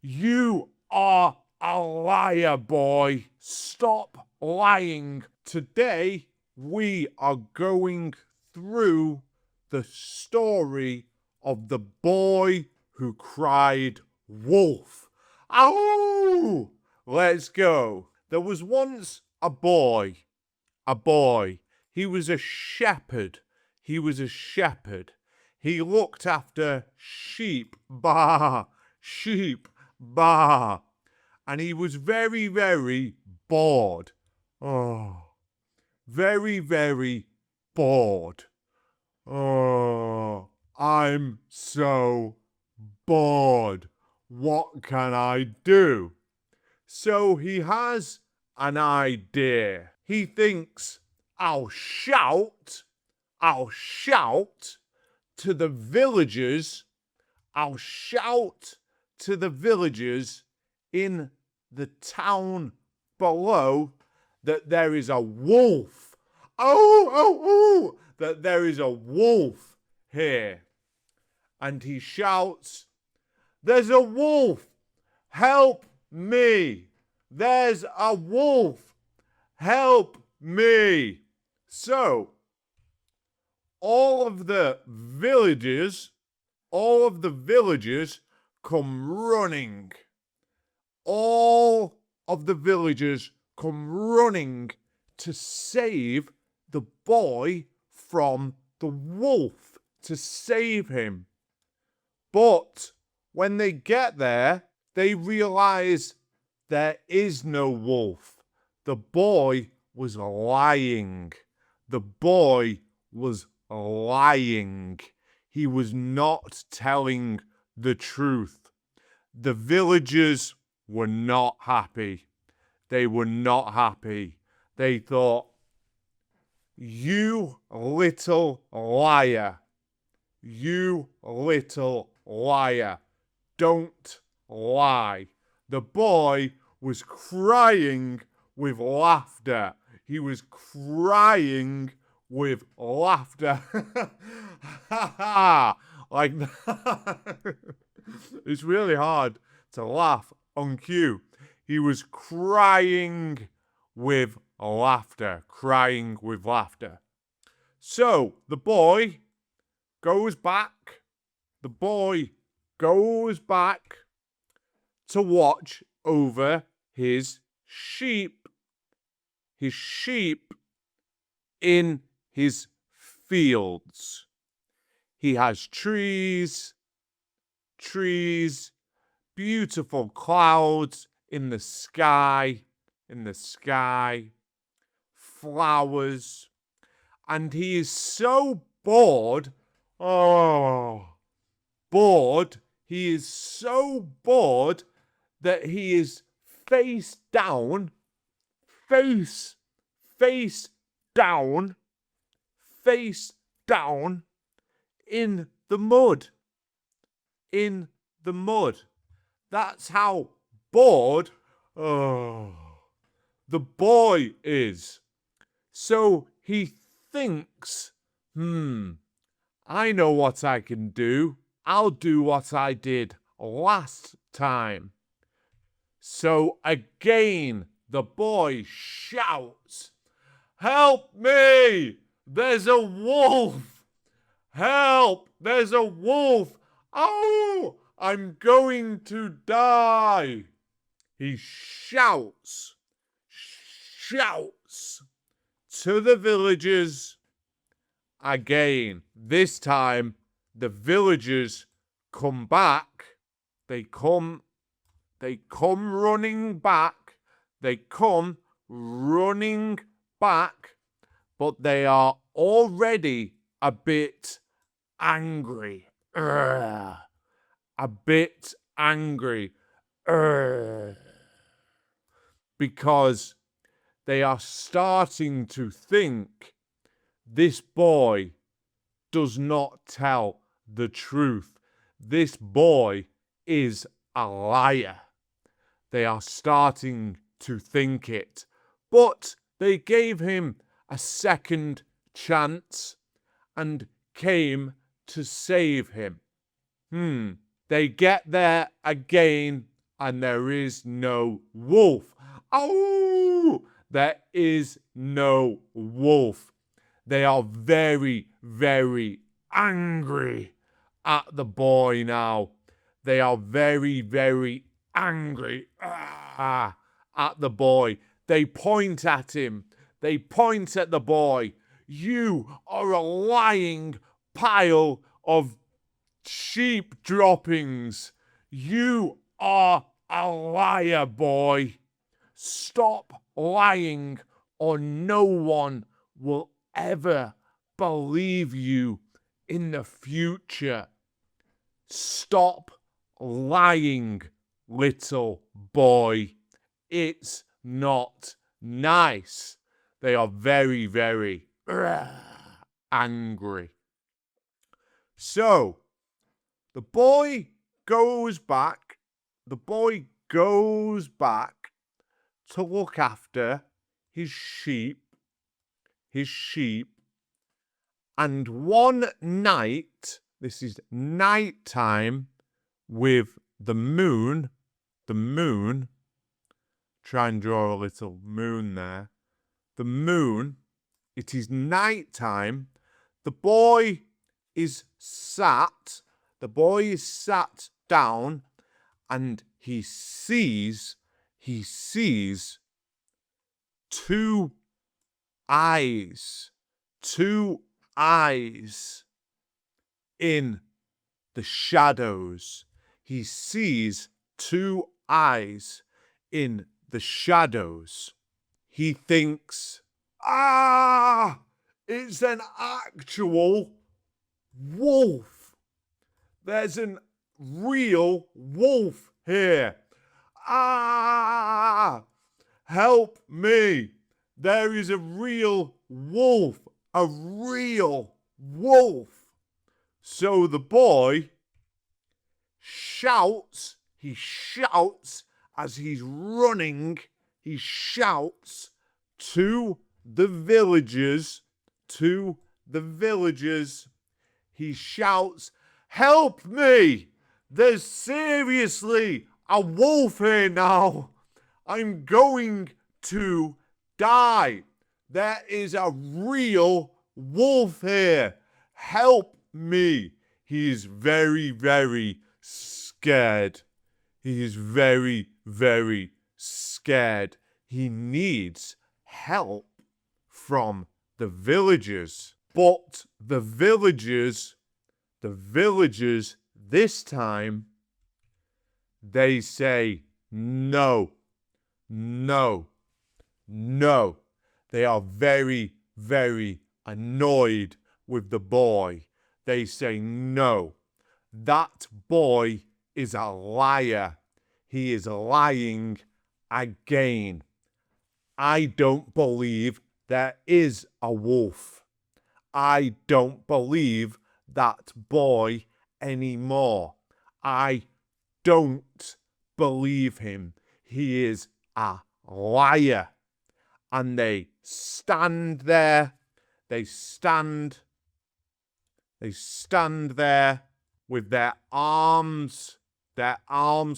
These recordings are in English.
You are a liar, boy. Stop lying. Today, we are going through the story of the boy who cried wolf. Ow! Let's go. There was once a boy. He was a shepherd. He looked after sheep. Bah! Sheep. Bah! And he was very, very bored. Oh, very, very bored. Oh, I'm so bored. What can I do? So he has an idea. He thinks, I'll shout to the villagers. I'll shout to the villagers in the town below that there is a wolf. Oh, that there is a wolf here. And he shouts, there's a wolf. Help me. There's a wolf. Help me. So, all of the villagers come running. All of the villagers come running to save the boy from the wolf, to save him. But when they get there, they realize there is no wolf. The boy was lying. The boy was lying. He was not telling the truth. The villagers were not happy. They were not happy. They thought, you little liar. You little liar. Don't lie. The boy was crying with laughter. He was crying with laughter. Like that. It's really hard to laugh on cue. He was crying with laughter. Crying with laughter. So the boy goes back. The boy goes back to watch over his sheep. His sheep in his fields. He has trees, beautiful clouds in the sky, flowers. And he is so bored. He is so bored that he is face down in the mud. In the mud. That's how bored the boy is. So he thinks, I know what I can do. I'll do what I did last time. So again, the boy shouts, help me! There's a wolf! Help! There's a wolf! Oh! I'm going to die! He shouts to the villagers again. This time, the villagers come back. They come running back. But they are already a bit angry. A bit angry. Because they are starting to think this boy does not tell the truth. This boy is a liar. They are starting to think it. But they gave him a second chance and came to save him. They get there again and there is no wolf. Oh, there is no wolf. They are very, very angry at the boy now. They are very, very angry at the boy. They point at him. They point at the boy. You are a lying pile of sheep droppings. You are a liar, boy. Stop lying, or no one will ever believe you in the future. Stop lying, little boy. It's not nice. They are very, very angry. So, the boy goes back. The boy goes back to look after his sheep. And one night, this is nighttime with the moon, try and draw a little moon there. The moon, it is nighttime. The boy is sat down, and he sees two eyes in the shadows. He sees two eyes in the shadows. He thinks, it's an actual wolf. There's a real wolf here. Help me. There is a real wolf. A real wolf. So the boy shouts. He shouts as he's running. He shouts to the villagers. He shouts, help me. There's seriously a wolf here now. I'm going to die. There is a real wolf here. Help me. He is very, very scared. He is very, very scared. He needs help from the villagers. But the villagers this time, they say no. They are very, very annoyed with the boy. They say no. That boy is a liar. He is lying again. I don't believe there is a wolf. I don't believe that boy anymore. I don't believe him. He is a liar. And they stand there. They stand there with their arms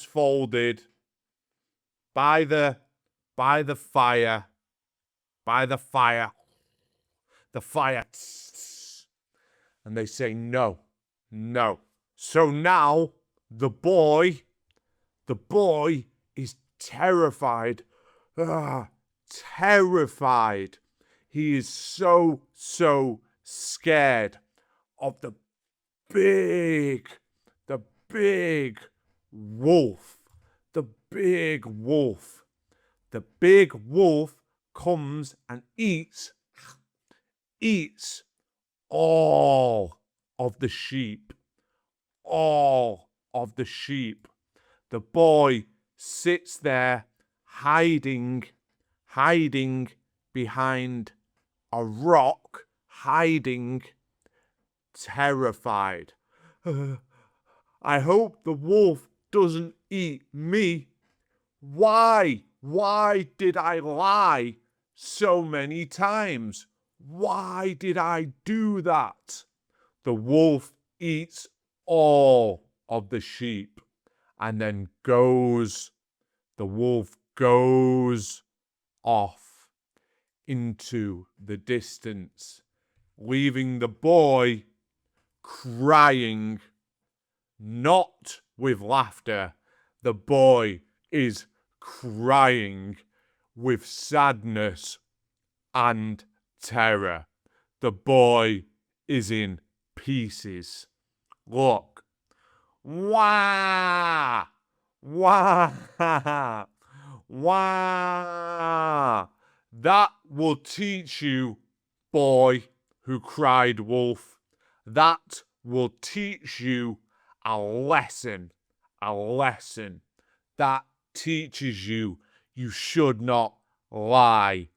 folded by the fire. The fire. And they say no. So now the boy is terrified. Terrified. He is so scared of the big wolf. The big wolf. The big wolf comes and eats all of the sheep. All of the sheep. The boy sits there hiding behind a rock, terrified. I hope the wolf doesn't eat me. Why did I lie so many times? Why did I do that? The wolf eats all of the sheep, and then the wolf goes off into the distance, leaving the boy crying, not with laughter. The boy is crying with sadness and terror. The boy is in pieces. Look. Wah! Wah! Wah! That will teach you, boy who cried wolf. That will teach you a lesson. A lesson that teaches you should not lie,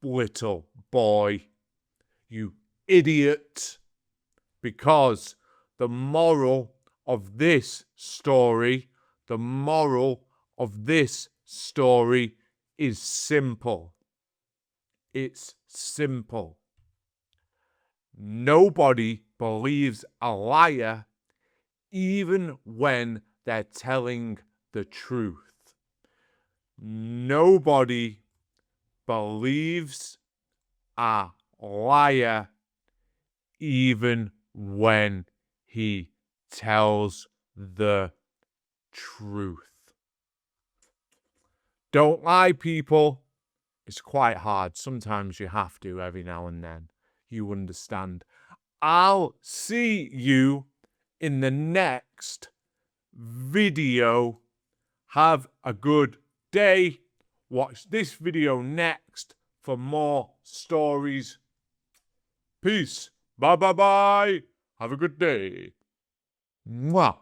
little boy. You idiot. Because the moral of this story, is simple. It's simple. Nobody believes a liar even when they're telling the truth. Nobody believes a liar even when he tells the truth. Don't lie, people. It's quite hard. Sometimes you have to every now and then. You understand. I'll see you in the next video. Have a good day. Watch this video next for more stories. Peace. Bye bye bye. Have a good day. Mwah.